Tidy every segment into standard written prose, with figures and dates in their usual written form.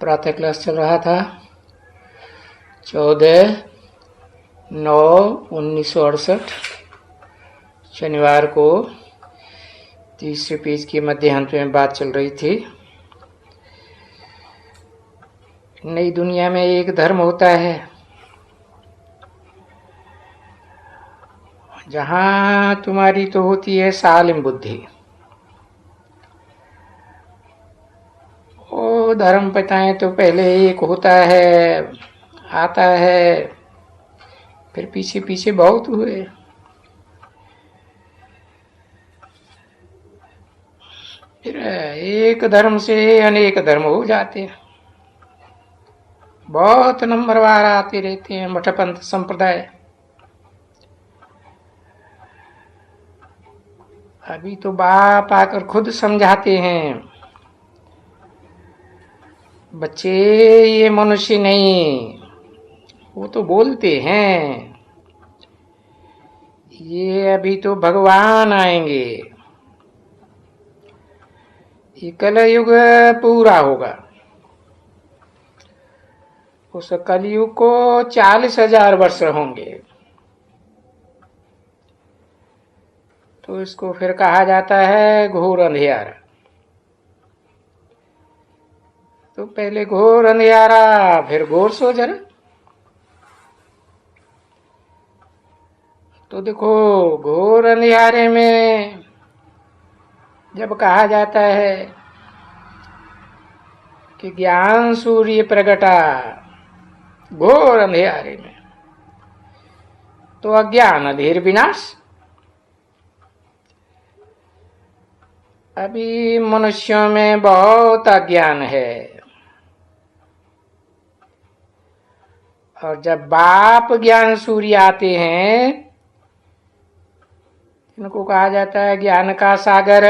प्रातः क्लास चल रहा था 14/9/1968 शनिवार को। तीसरे पेज के मध्यांत में बात चल रही थी। नई दुनिया में एक धर्म होता है जहां तुम्हारी तो होती है सालिम बुद्धि। वो धर्म बताएं तो पहले एक होता है, आता है, फिर पीछे पीछे बहुत हुए। फिर एक धर्म से अनेक धर्म हो जाते हैं। बहुत नंबरवार आते रहते हैं मठपंथ संप्रदाय। अभी तो बाप आकर खुद समझाते हैं, बच्चे ये मनुष्य नहीं, वो तो बोलते हैं, ये अभी तो भगवान आएंगे, ये कलयुग पूरा होगा। उस कलयुग को 40,000 वर्ष होंगे। तो इसको फिर कहा जाता है घोर अंधियारा। तो पहले घोर अंधियारा, फिर घोर सोजरा। तो देखो, घोर अंधियारे में जब कहा जाता है कि ज्ञान सूर्य प्रगटा घोर अंधियारे में, तो अज्ञान अधीर विनाश। अभी मनुष्यों में बहुत अज्ञान है, और जब बाप ज्ञान सूर्य आते हैं, इनको कहा जाता है ज्ञान का सागर।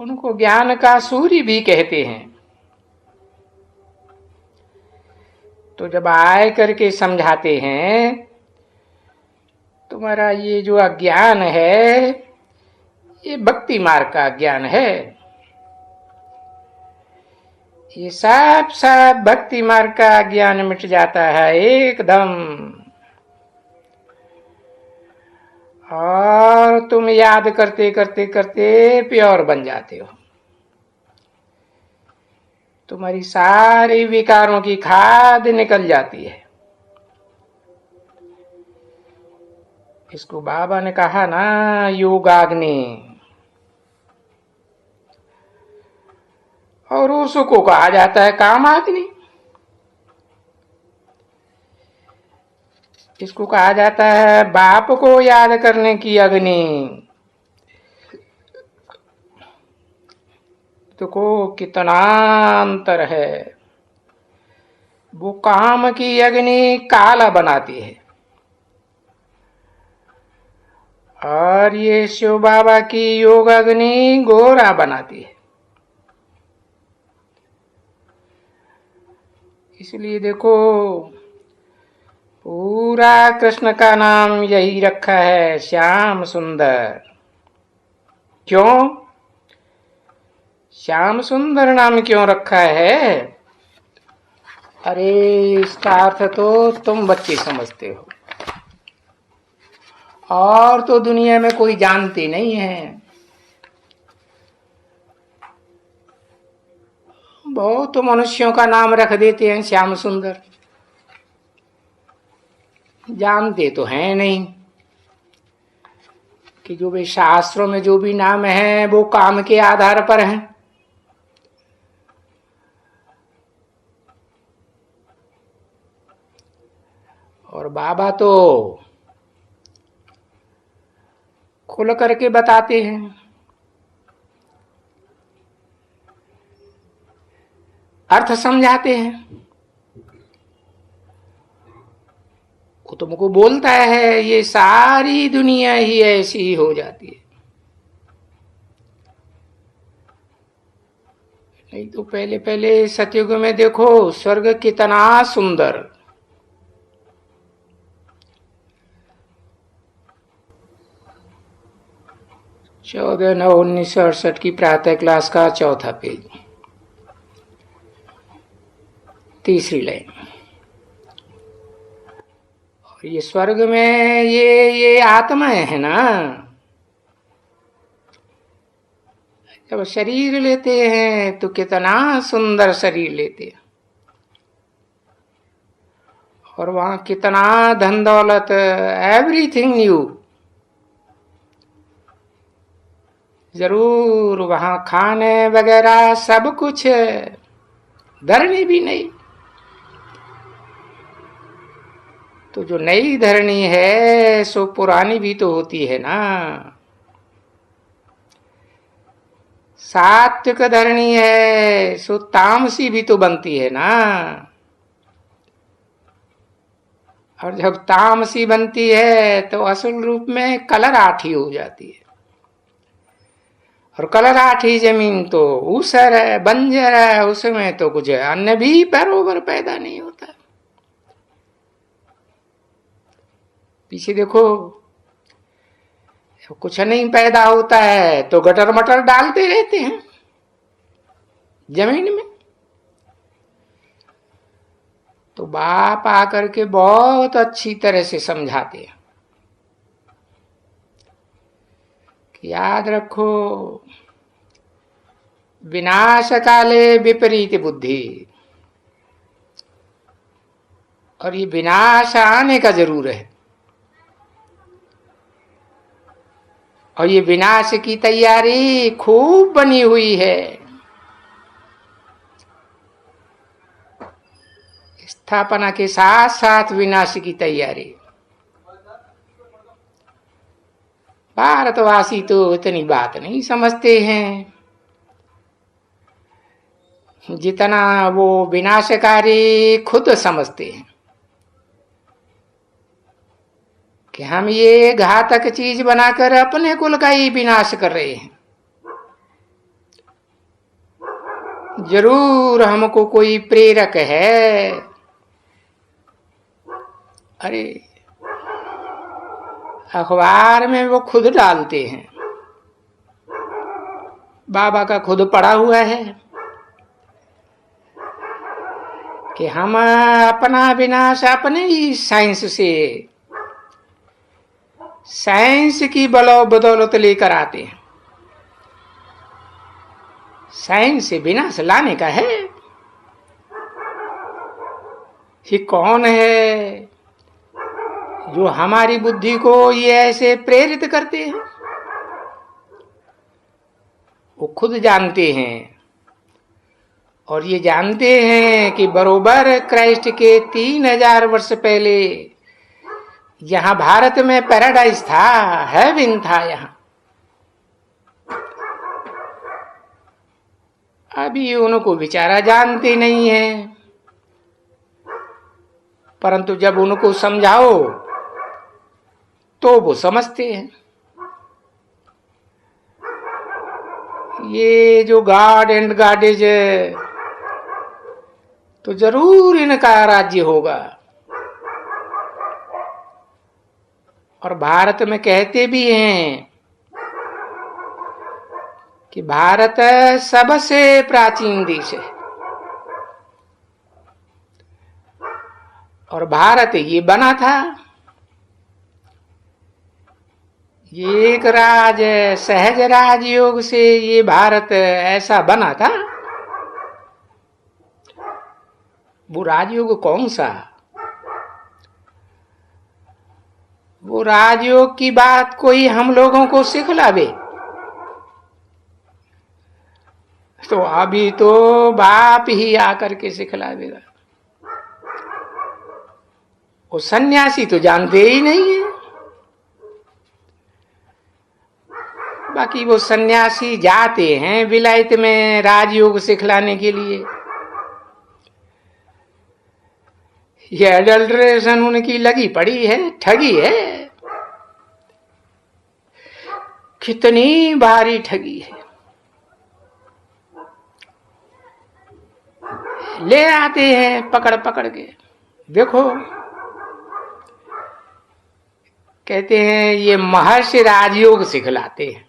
उनको ज्ञान का सूर्य भी कहते हैं। तो जब आए करके समझाते हैं, तुम्हारा ये जो अज्ञान है, ये भक्ति मार्ग का ज्ञान है। ये सब भक्ति मार्ग का ज्ञान मिट जाता है एकदम, और तुम याद करते करते करते प्योर बन जाते हो। तुम्हारी सारी विकारों की खाद निकल जाती है। इसको बाबा ने कहा ना, योगाग्नि। और उसको कहा जाता है कामाग्नि। इसको कहा जाता है बाप को याद करने की अग्नि। देखो कितना अंतर है। वो काम की अग्नि काला बनाती है, और ये शिव बाबा की योग अग्नि गोरा बनाती है। इसलिए देखो, पूरा कृष्ण का नाम यही रखा है, श्याम सुंदर। क्यों श्याम सुंदर नाम क्यों रखा है? अरे इसका अर्थ तो तुम बच्चे समझते हो, और तो दुनिया में कोई जानते नहीं है। बहुत मनुष्यों का नाम रख देते हैं श्याम सुंदर, जानते तो हैं नहीं कि जो भी शास्त्रों में जो भी नाम है वो काम के आधार पर है। और बाबा तो खुल करके बताते हैं। अर्थ समझाते हैं। वो तुमको बोलता है ये सारी दुनिया ही ऐसी ही हो जाती है। नहीं तो पहले पहले सतयुग में देखो स्वर्ग कितना सुंदर। 14/9/1968 की प्रातः क्लास का चौथा पेज। तीसरी लाइन। और ये स्वर्ग में ये आत्माएं है ना, जब शरीर लेते हैं तो कितना सुंदर शरीर लेते हैं, और वहां कितना धन दौलत, एवरीथिंग न्यू। जरूर वहां खाने वगैरह सब कुछ, धरनी भी नहीं। तो जो नई धरनी है सो पुरानी भी तो होती है ना। सात्विक धरनी है सो तामसी भी तो बनती है ना। और जब तामसी बनती है तो असल रूप में कलर आठी हो जाती है, और कलर आठी जमीन तो ऊसर है, बंजर है, उसमें तो कुछ अन्न भी बरोबर पैदा नहीं होता। पीछे देखो, कुछ नहीं पैदा होता है तो गटर मटर डालते रहते हैं जमीन में। तो बाप आकर के बहुत अच्छी तरह से समझाते हैं कि याद रखो, विनाश काले विपरीत बुद्धि। और ये विनाश आने का जरूर है, और ये विनाश की तैयारी खूब बनी हुई है। स्थापना के साथ साथ विनाश की तैयारी। भारतवासी तो इतनी बात नहीं समझते हैं जितना वो विनाशकारी खुद समझते हैं कि हम ये घातक चीज बनाकर अपने कुल का ही विनाश कर रहे हैं। जरूर हमको कोई प्रेरक है। अरे अखबार में वो खुद डालते हैं, बाबा का खुद पड़ा हुआ है कि हम अपना विनाश अपने ही साइंस से, साइंस की बदौलत लेकर आते हैं। साइंस से विनाश लाने का है। ये कौन है जो हमारी बुद्धि को ये ऐसे प्रेरित करते हैं? वो खुद जानते हैं, और ये जानते हैं कि बरोबर क्राइस्ट के 3000 वर्ष पहले यहां भारत में पैराडाइज था, हेवन था यहां। अभी उनको बेचारा जानते नहीं है, परंतु जब उनको समझाओ तो वो समझते हैं। ये जो गॉड एंड गॉडेज है तो जरूर इनका राज्य होगा। और भारत में कहते भी हैं कि भारत सबसे प्राचीन देश है, और भारत ये बना था, ये एक राज सहज राजयोग से ये भारत ऐसा बना था। वो राजयोग कौन सा? वो राजयोग की बात कोई हम लोगों को सिखलावे तो अभी तो बाप ही आकर के सिखलावेगा। वो सन्यासी तो जानते ही नहीं है। बाकी वो सन्यासी जाते हैं विलायत में राजयोग सिखलाने के लिए। ये एडल्ट्रेशन उनकी लगी पड़ी है, ठगी है। कितनी भारी ठगी है। ले आते हैं पकड़ पकड़ के। देखो, कहते हैं ये महर्षि राजयोग सिखलाते हैं।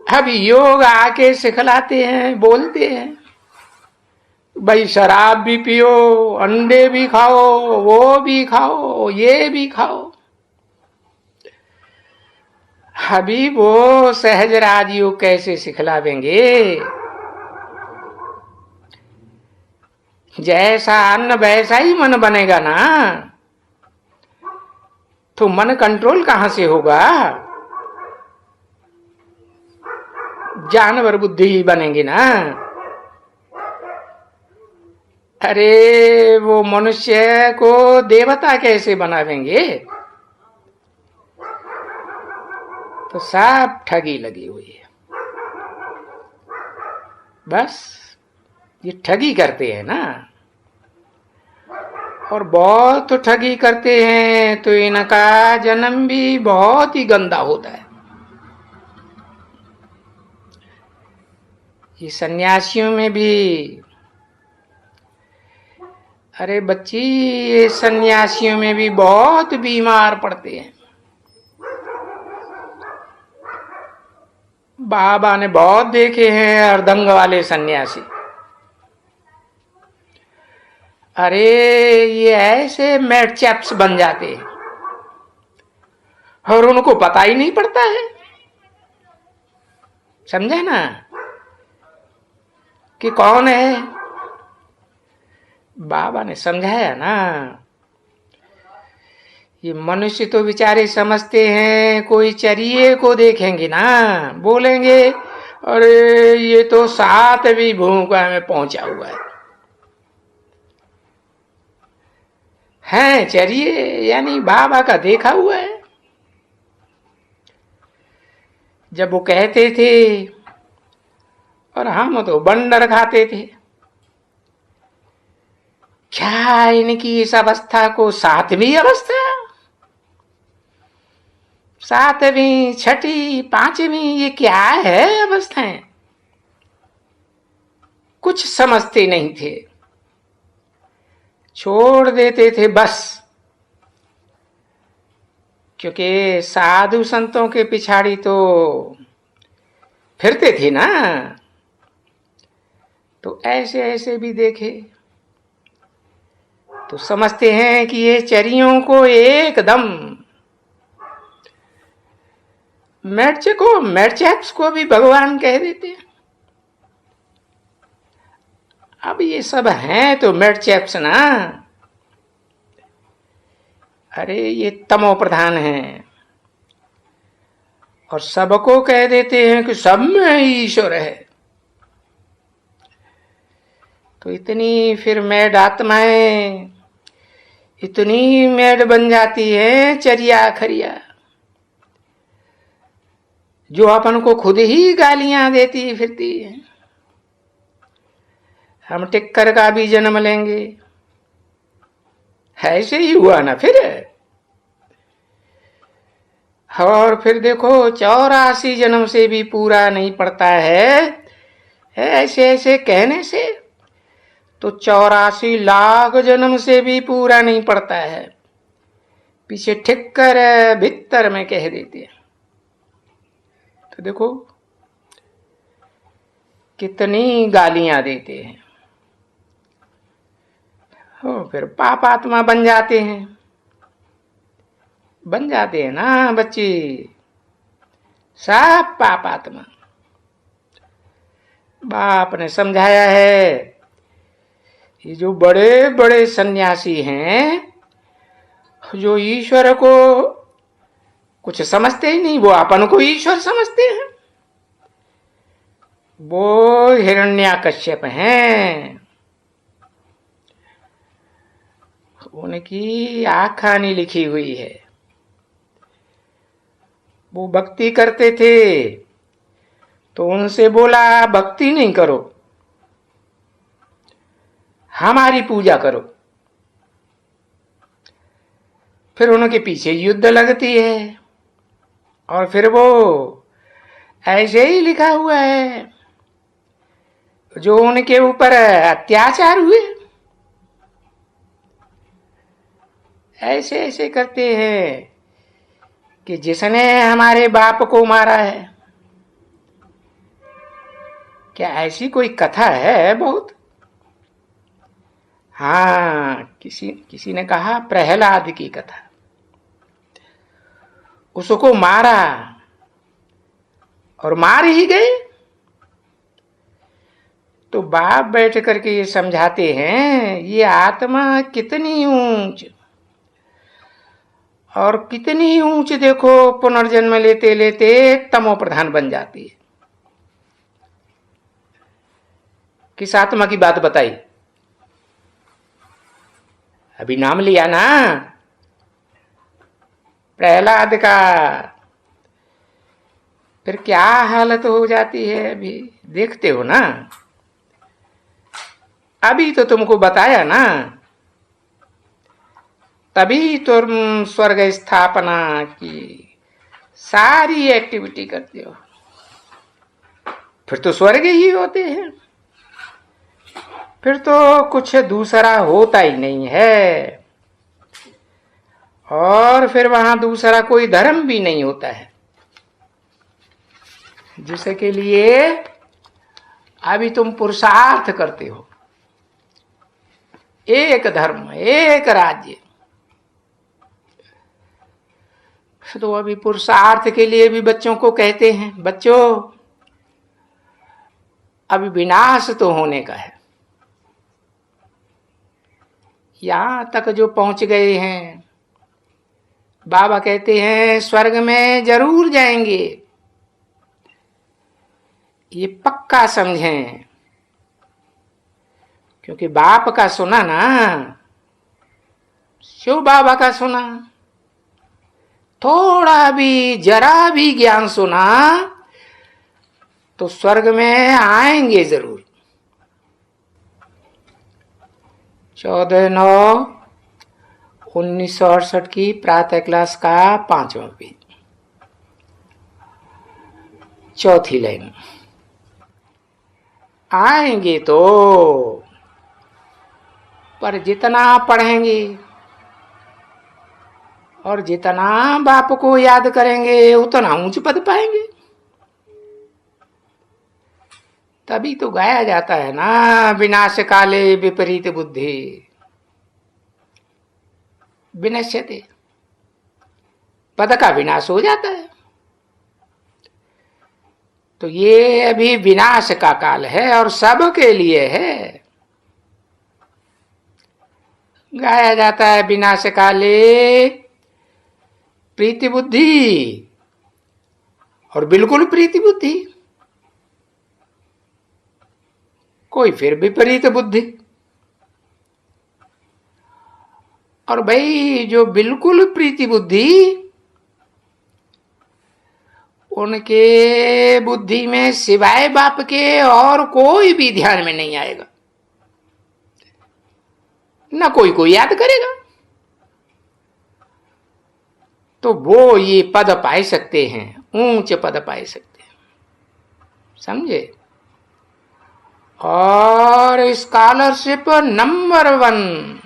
अब योग आके सिखलाते हैं, बोलते हैं भाई शराब भी पियो, अंडे भी खाओ, वो भी खाओ, ये भी खाओ। अभी वो सहज राजयोग कैसे सिखलावेंगे? जैसा अन्न वैसा ही मन बनेगा ना, तो मन कंट्रोल कहां से होगा? जानवर बुद्धि ही बनेंगी ना। अरे वो मनुष्य को देवता कैसे बनावेंगे? तो सब ठगी लगी हुई है। बस ये ठगी करते हैं ना, और बहुत ठगी करते हैं, तो इनका जन्म भी बहुत ही गंदा होता है। ये सन्यासियों में भी, अरे बच्ची, ये सन्यासियों में भी बहुत बीमार पड़ते हैं। बाबा ने बहुत देखे हैं अर्धंग वाले सन्यासी। अरे ये ऐसे मैट चैप्स बन जाते हैं और उनको पता ही नहीं पड़ता है। समझे ना कि कौन है? बाबा ने समझाया ना, ये मनुष्य तो बेचारे समझते हैं, कोई चरिये को देखेंगे ना, बोलेंगे अरे ये तो 7वीं भूमिका में पहुंचा हुआ है चरिये, यानी बाबा का देखा हुआ है। जब वो कहते थे, और हम तो बंदर खाते थे, क्या इनकी इस अवस्था को 7वीं अवस्था, 7वीं, 6ठी, 5वीं, ये क्या है अवस्थाएं? कुछ समझते नहीं थे, छोड़ देते थे बस। क्योंकि साधु संतों के पिछाड़ी तो फिरते थे ना, तो ऐसे ऐसे भी देखे, तो समझते हैं कि ये चरियों को एकदम, मैडचैप्स को भी भगवान कह देते हैं। अब ये सब हैं तो मैडचैप्स ना, अरे ये तमो प्रधान है, और सबको कह देते हैं कि सब में ईश्वर है। तो इतनी फिर मैड आत्माएं, इतनी मैड बन जाती है चरिया खरिया, जो अपन को खुद ही गालियां देती फिरती है। हम टिक्कर का भी जन्म लेंगे, ऐसे ही हुआ ना फिर। और फिर देखो 84 जन्म से भी पूरा नहीं पड़ता है, ऐसे ऐसे कहने से तो 84 लाख जन्म से भी पूरा नहीं पड़ता है। पीछे ठिक्कर भीतर में कह देते हैं। तो देखो कितनी गालियां देते हैं, हो फिर पापात्मा बन जाते हैं। बन जाते हैं ना बच्ची, सब पापात्मा। बाप ने समझाया है, ये जो बड़े बड़े सन्यासी हैं, जो ईश्वर को कुछ समझते ही नहीं, वो अपन को ईश्वर समझते हैं। वो हिरण्याकश्यप हैं, उनकी आखानी लिखी हुई है। वो भक्ति करते थे तो उनसे बोला भक्ति नहीं करो, हमारी पूजा करो। फिर उनके पीछे युद्ध लगती है, और फिर वो ऐसे ही लिखा हुआ है, जो उनके ऊपर अत्याचार हुए ऐसे ऐसे करते हैं कि जिसने हमारे बाप को मारा है। क्या ऐसी कोई कथा है? बहुत हाँ, किसी किसी ने कहा प्रहलाद की कथा, उसको मारा और मार ही गए। तो बाप बैठ करके ये समझाते हैं, ये आत्मा कितनी ऊंच और कितनी ऊंच, देखो पुनर्जन्म लेते लेते तमो प्रधान बन जाती है। किस आत्मा की बात बताई? अभी नाम लिया ना, प्रहलाद का। फिर क्या हालत हो जाती है, अभी देखते हो ना। अभी तो तुमको बताया ना, तभी तुम स्वर्ग स्थापना की सारी एक्टिविटी करते हो, फिर तो स्वर्ग ही होते हैं, फिर तो कुछ दूसरा होता ही नहीं है, और फिर वहां दूसरा कोई धर्म भी नहीं होता है जिसके लिए अभी तुम पुरुषार्थ करते हो। एक धर्म, एक राज्य, तो अभी पुरुषार्थ के लिए भी बच्चों को कहते हैं, बच्चों अभी विनाश तो होने का है। यहां तक जो पहुंच गए हैं, बाबा कहते हैं स्वर्ग में जरूर जाएंगे, ये पक्का समझें। क्योंकि बाप का सुना ना, शिव बाबा का सुना, थोड़ा भी जरा भी ज्ञान सुना तो स्वर्ग में आएंगे जरूर। 14/9/1968 की प्रातः क्लास का 5वां पेज, चौथी लाइन। आएंगे तो, पर जितना पढ़ेंगे और जितना बाप को याद करेंगे उतना ऊंच पद पाएंगे। तभी तो गाया जाता है ना, विनाश काले विपरीत बुद्धि विनश्यते, पद का विनाश हो जाता है। तो ये अभी विनाश का काल है और सबके लिए है। गाया जाता है विनाश काले प्रीति बुद्धि, और बिल्कुल प्रीति बुद्धि, कोई फिर विपरीत बुद्धि। और भाई जो बिल्कुल प्रीति बुद्धि, उनके बुद्धि में सिवाय बाप के और कोई भी ध्यान में नहीं आएगा, ना कोई याद करेगा। तो वो ये पद पाए सकते हैं, ऊंचे पद पाए सकते हैं, समझे। और स्कॉलरशिप नंबर 1,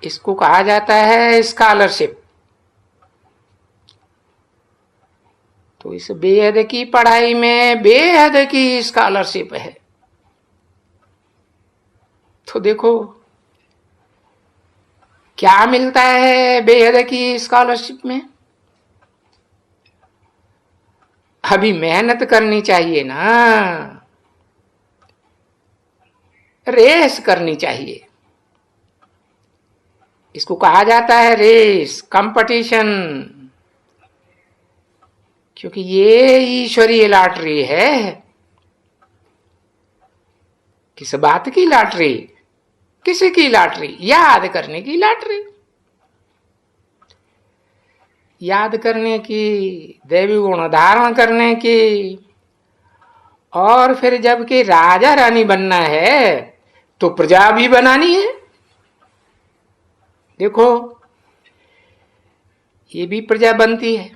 इसको कहा जाता है स्कॉलरशिप। तो इस बेहद की पढ़ाई में बेहद की स्कॉलरशिप है। तो देखो क्या मिलता है बेहद की स्कॉलरशिप में। अभी मेहनत करनी चाहिए ना, रेस करनी चाहिए। इसको कहा जाता है रेस, कंपटीशन, क्योंकि ये ईश्वरीय लॉटरी है। किस बात की लॉटरी? किसी की लॉटरी? याद करने की लॉटरी, याद करने की, देवी गुण धारण करने की। और फिर जबकि राजा रानी बनना है तो प्रजा भी बनानी है। देखो ये भी प्रजा बनती है,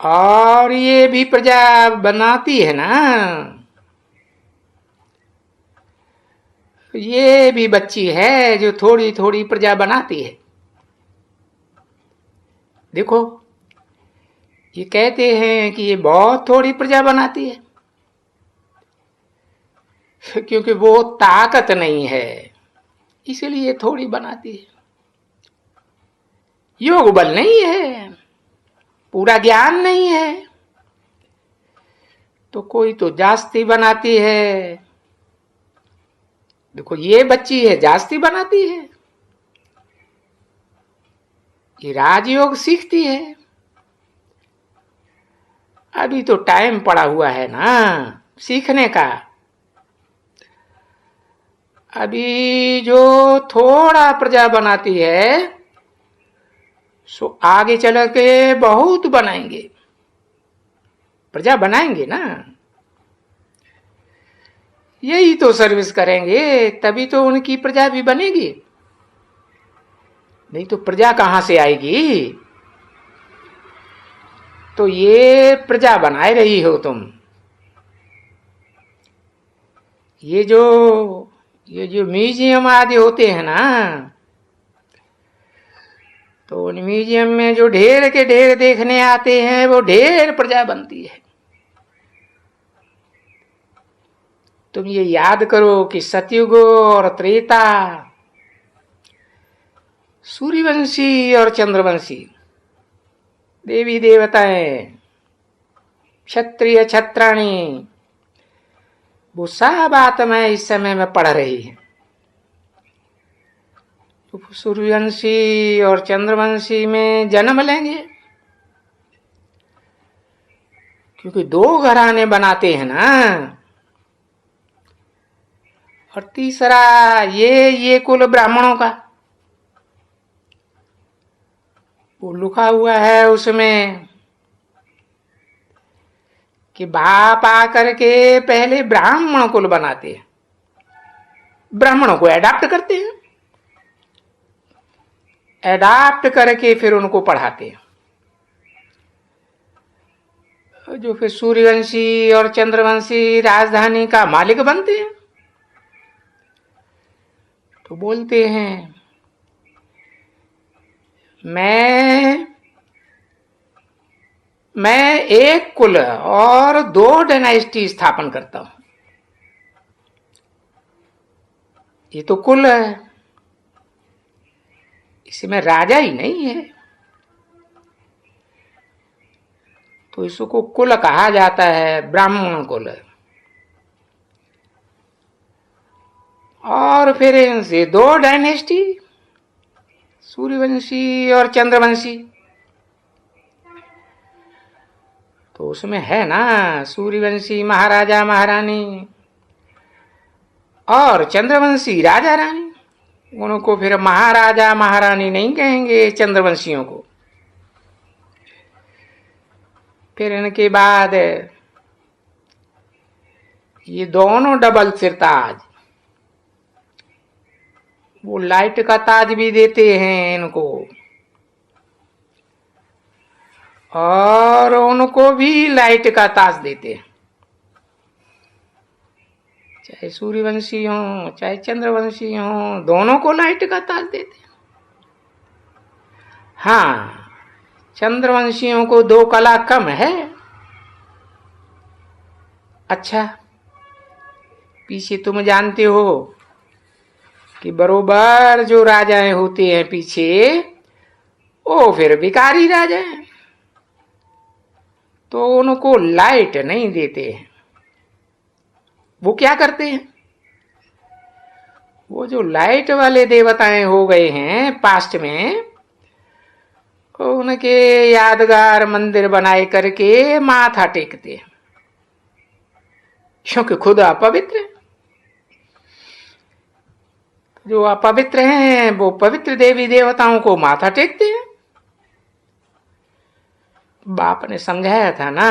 और ये भी प्रजा बनाती है ना, ये भी बच्ची है जो थोड़ी थोड़ी प्रजा बनाती है। देखो ये कहते हैं कि ये बहुत थोड़ी प्रजा बनाती है, क्योंकि वो ताकत नहीं है, इसीलिए थोड़ी बनाती है। योग बल नहीं है, पूरा ज्ञान नहीं है, तो कोई तो जास्ती बनाती है। देखो ये बच्ची है, जास्ती बनाती है, ये राजयोग सीखती है। अभी तो टाइम पड़ा हुआ है ना सीखने का। अभी जो थोड़ा प्रजा बनाती है सो आगे चल के बहुत बनाएंगे, प्रजा बनाएंगे ना। यही तो सर्विस करेंगे तभी तो उनकी प्रजा भी बनेगी, नहीं तो प्रजा कहां से आएगी। तो ये प्रजा बनाए रही हो तुम। ये जो म्यूजियम आदि होते हैं ना, तो उन म्यूजियम में जो ढेर के ढेर देखने आते हैं वो ढेर प्रजा बनती है। तुम ये याद करो कि सतयुग और त्रेता, सूर्यवंशी और चंद्रवंशी, देवी देवताएं, क्षत्रिय छत्राणी, वो सब आत्माएं इस समय में पढ़ रही है। तो सूर्यवंशी और चंद्रवंशी में जन्म लेंगे, क्योंकि दो घराने बनाते हैं ना। और तीसरा ये कुल ब्राह्मणों का, वो लिखा हुआ है उसमें कि बाप आकर के पहले ब्राह्मण कुल बनाते हैं, ब्राह्मणों को एडाप्ट करते हैं, एडाप्ट करके फिर उनको पढ़ाते हैं। जो फिर सूर्यवंशी और चंद्रवंशी राजधानी का मालिक बनते हैं, तो बोलते हैं मैं एक कुल और दो डायनेस्टी स्थापन करता हूं। ये तो कुल है, इसमें राजा ही नहीं है, तो इसको कुल कहा जाता है, ब्राह्मण कुल। और फिर इनसे दो डायनेस्टी, सूर्यवंशी और चंद्रवंशी। तो उसमें है ना सूर्यवंशी महाराजा महारानी और चंद्रवंशी राजा रानी। उनको फिर महाराजा महारानी नहीं कहेंगे चंद्रवंशियों को। फिर इनके बाद ये दोनों डबल सिर ताज, वो लाइट का ताज भी देते हैं इनको, और उनको भी लाइट का ताज देते हैं। चाहे सूर्यवंशी हो चाहे चंद्रवंशी हो, दोनों को लाइट का ताज देते हैं। हाँ, चंद्रवंशियों को दो कला कम है। अच्छा, पीछे तुम जानते हो कि बरोबर जो राजाएं होते हैं पीछे, वो फिर भिखारी राजा हैं, तो उनको लाइट नहीं देते हैं। वो क्या करते हैं, वो जो लाइट वाले देवताएं हो गए हैं पास्ट में, उनके यादगार मंदिर बनाए करके माथा टेकते हैं, क्योंकि खुद अपवित्र। जो अपवित्र हैं वो पवित्र देवी देवताओं को माथा टेकते हैं। बाप ने समझाया था ना,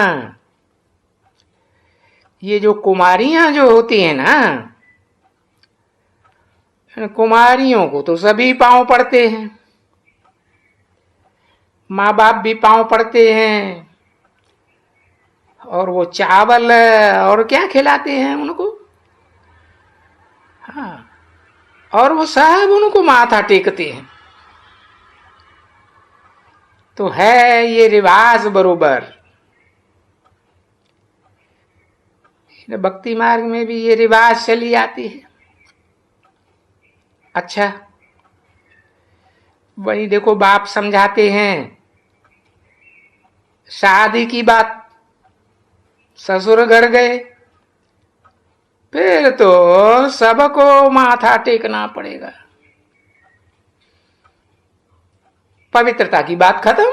ये जो कुमारियां जो होती हैं ना, कुमारियों को तो सभी पांव पड़ते हैं, माँ बाप भी पांव पड़ते हैं, और वो चावल और क्या खिलाते हैं उनको, हाँ, और वो सब उनको माथा टेकते हैं। तो है ये रिवाज बरोबर, भक्ति मार्ग में भी ये रिवाज चली आती है। अच्छा, वही देखो बाप समझाते हैं, शादी की बात, ससुर घर गए, फिर तो सबको माथा टेकना पड़ेगा। पवित्रता की बात खत्म,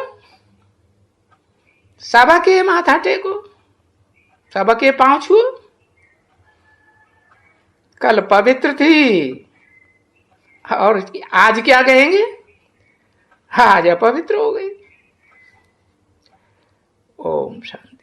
सबके माथा टेको, सबके पांव छुओ। कल पवित्र थी और आज क्या कहेंगे, आज अपवित्र हो गई। ओम शांति।